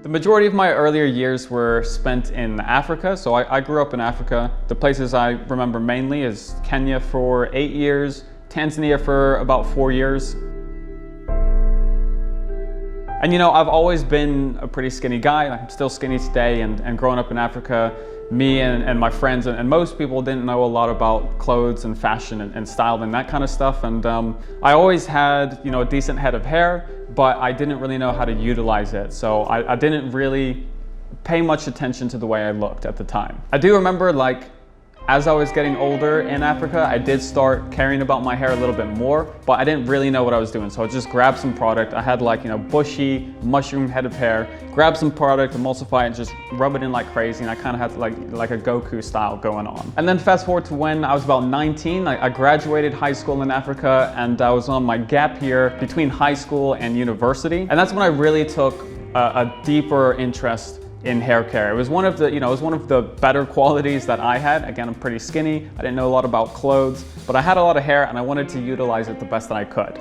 The majority of my earlier years were spent in Africa, so I grew up in Africa. The places I remember mainly is Kenya for 8 years, Tanzania for about 4 years. And you know, I've always been a pretty skinny guy. I'm still skinny today, and growing up in Africa, me and my friends and most people didn't know a lot about clothes and fashion and style and that kind of stuff. And I always had, you know, a decent head of hair, but I didn't really know how to utilize it. So I didn't really pay much attention to the way I looked at the time. I do remember, like, as I was getting older in Africa, I did start caring about my hair a little bit more, but I didn't really know what I was doing. So I just grabbed some product. I had, like, you know, bushy, mushroom head of hair, grab some product, emulsify it, and just rub it in like crazy. And I kind of had like a Goku style going on. And then fast forward to when I was about 19, I graduated high school in Africa, and I was on my gap year between high school and university. And that's when I really took a deeper interest in hair care. It was one of the, you know, it was one of the better qualities that I had. Again, I'm pretty skinny. I didn't know a lot about clothes, but I had a lot of hair and I wanted to utilize it the best that I could.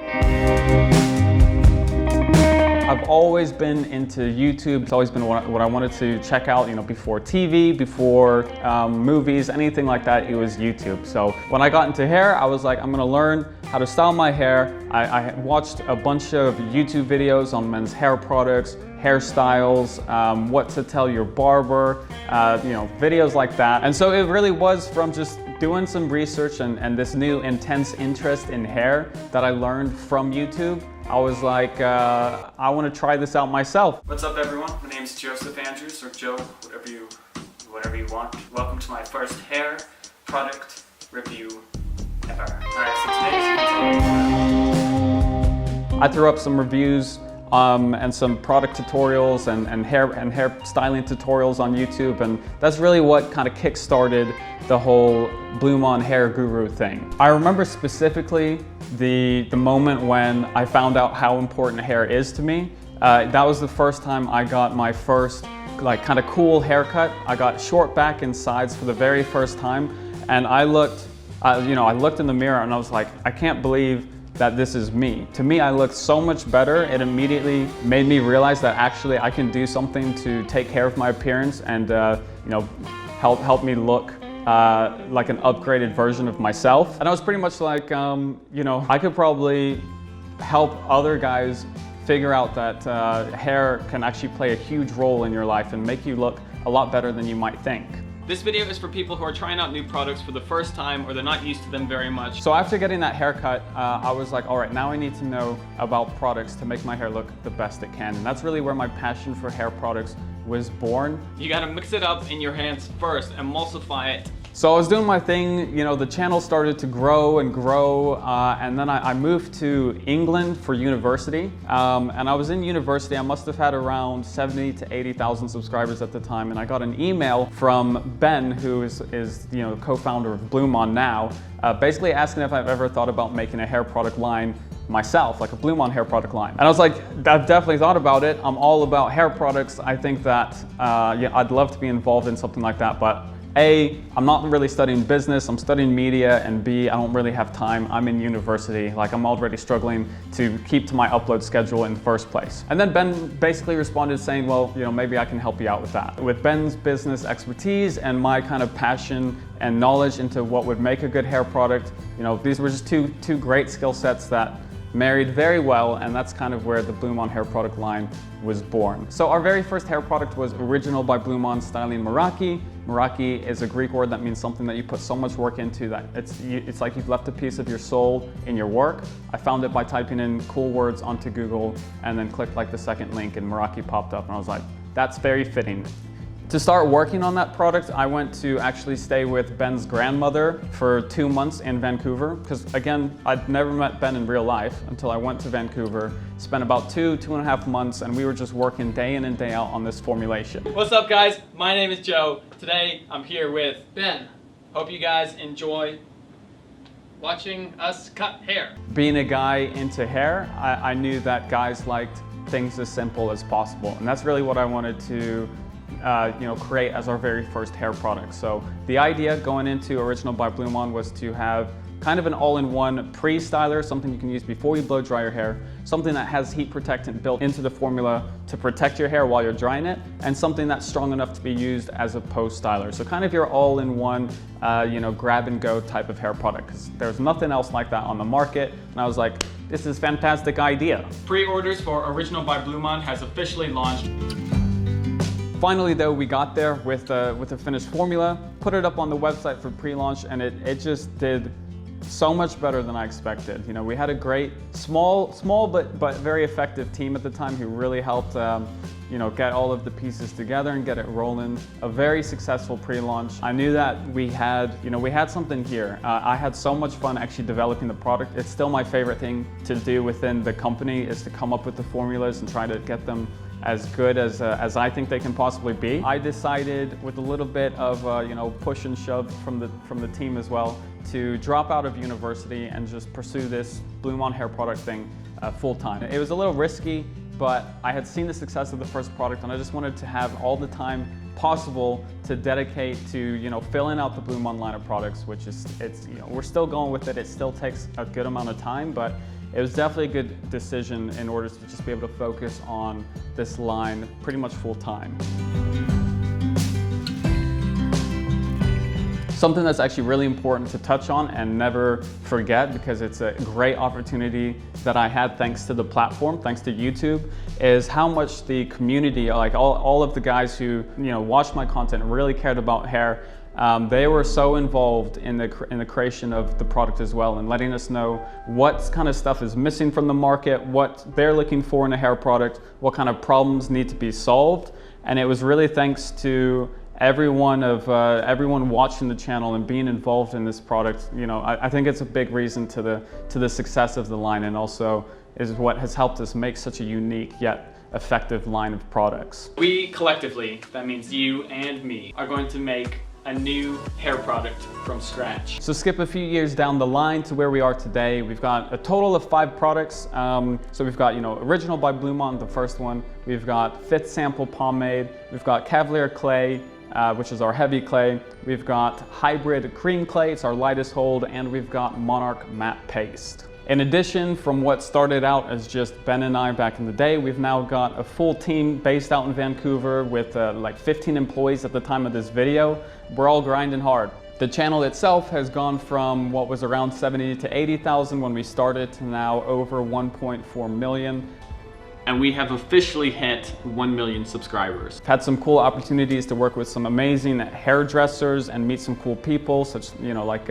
I've always been into YouTube. It's always been what I wanted to check out, you know, before TV, before movies, anything like that, it was YouTube. So when I got into hair, I was like, I'm gonna learn how to style my hair. I watched a bunch of YouTube videos on men's hair products, hairstyles, what to tell your barber, you know, videos like that. And so it really was from just doing some research and this new intense interest in hair that I learned from YouTube. I was like, I want to try this out myself. What's up, everyone? My name is Joseph Andrews, or Joe, whatever you want. Welcome to my first hair product review ever. Alright, so today's I threw up some reviews and some product tutorials and hair styling tutorials on YouTube, and that's really what kind of kick-started the whole BluMaan hair guru thing. I remember specifically the moment when I found out how important hair is to me. That was the first time I got my first, like, kind of cool haircut. I got short back and sides for the very first time, and I looked, you know, I looked in the mirror and I was like, I can't believe that this is me. To me, I looked so much better. It immediately made me realize that actually I can do something to take care of my appearance and you know, help me look like an upgraded version of myself. And I was pretty much like, you know, I could probably help other guys figure out that hair can actually play a huge role in your life and make you look a lot better than you might think. This video is for people who are trying out new products for the first time, or they're not used to them very much. So after getting that haircut, I was like, all right, now I need to know about products to make my hair look the best it can. And that's really where my passion for hair products was born. You gotta mix it up in your hands first, emulsify it. So I was doing my thing, you know, the channel started to grow and grow, and then I moved to England for university. And I was in university, I must have had around 70 to 80,000 subscribers at the time, and I got an email from Ben, who is you know, co-founder of BluMaan now, basically asking if I've ever thought about making a hair product line myself, like a BluMaan hair product line. And I was like, I've definitely thought about it. I'm all about hair products. I think that yeah, I'd love to be involved in something like that, but A, I'm not really studying business, I'm studying media, and B, I don't really have time. I'm in university, like I'm already struggling to keep to my upload schedule in the first place. And then Ben basically responded saying, well, you know, maybe I can help you out with that. With Ben's business expertise and my kind of passion and knowledge into what would make a good hair product, you know, these were just two great skill sets that married very well, and that's kind of where the BluMaan hair product line was born. So our very first hair product was Original by BluMaan Styling Meraki. Meraki is a Greek word that means something that you put so much work into that it's like you've left a piece of your soul in your work. I found it by typing in cool words onto Google and then clicked like the second link and Meraki popped up, and I was like, that's very fitting. To start working on that product, I went to actually stay with Ben's grandmother for 2 months in Vancouver, because again, I'd never met Ben in real life until I went to Vancouver, spent about 2.5 months, and we were just working day in and day out on this formulation. What's up, guys? My name is Joe. Today, I'm here with Ben. Hope you guys enjoy watching us cut hair. Being a guy into hair, I knew that guys liked things as simple as possible, and that's really what I wanted to you know, create as our very first hair product. So the idea going into Original by BluMaan was to have kind of an all-in-one pre-styler, something you can use before you blow dry your hair, something that has heat protectant built into the formula to protect your hair while you're drying it, and something that's strong enough to be used as a post-styler. So kind of your all-in-one, grab-and-go type of hair product, because there's nothing else like that on the market. And I was like, this is a fantastic idea. Pre-orders for Original by BluMaan has officially launched. Finally though, we got there with a finished formula, put it up on the website for pre-launch, and it just did so much better than I expected. You know, we had a great, small but very effective team at the time who really helped get all of the pieces together and get it rolling. A very successful pre-launch. I knew that we had something here. I had so much fun actually developing the product. It's still my favorite thing to do within the company, is to come up with the formulas and try to get them as good as I think they can possibly be. I decided, with a little bit of push and shove from the team as well, to drop out of university and just pursue this BluMaan hair product thing full time. It was a little risky, but I had seen the success of the first product, and I just wanted to have all the time possible to dedicate to filling out the BluMaan line of products, which is we're still going with it. It still takes a good amount of time, but it was definitely a good decision in order to just be able to focus on this line pretty much full time. Something that's actually really important to touch on and never forget, because it's a great opportunity that I had thanks to the platform, thanks to YouTube, is how much the community, like all of the guys who watched my content, really cared about hair. They were so involved in the creation of the product as well, and letting us know what kind of stuff is missing from the market, what they're looking for in a hair product, what kind of problems need to be solved. And it was really thanks to everyone watching the channel and being involved in this product. I think it's a big reason to the success of the line, and also is what has helped us make such a unique yet effective line of products. We collectively, that means you and me, are going to make a new hair product from scratch. So skip a few years down the line to where we are today. We've got a total of 5 products. So we've got Original by BluMaan, the first one. We've got Fifth Sample Pomade. We've got Cavalier Clay, which is our heavy clay. We've got Hybrid Cream Clay, it's our lightest hold, and we've got Monarch Matte Paste. In addition, from what started out as just Ben and I back in the day, we've now got a full team based out in Vancouver with like 15 employees at the time of this video. We're all grinding hard. The channel itself has gone from what was around 70 to 80,000 when we started to now over 1.4 million. And we have officially hit 1 million subscribers. I've had some cool opportunities to work with some amazing hairdressers and meet some cool people, such like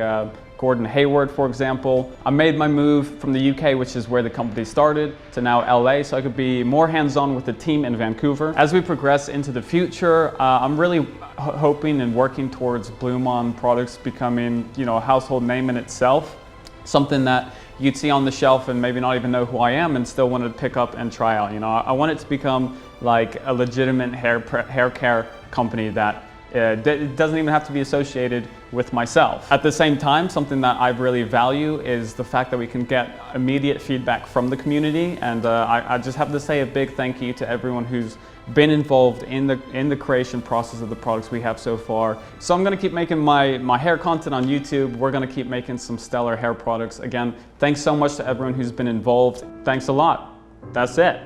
Gordon Hayward, for example. I made my move from the UK, which is where the company started, to now LA, so I could be more hands-on with the team in Vancouver. As we progress into the future, I'm really hoping and working towards BluMaan products becoming, a household name in itself, something that you'd see on the shelf and maybe not even know who I am and still want to pick up and try out. I want it to become like a legitimate hair care company that it doesn't even have to be associated with myself. At the same time, something that I really value is the fact that we can get immediate feedback from the community, and I just have to say a big thank you to everyone who's been involved in the creation process of the products we have so far. So I'm going to keep making my hair content on YouTube. We're going to keep making some stellar hair products. Again, thanks so much to everyone who's been involved. Thanks a lot. That's it.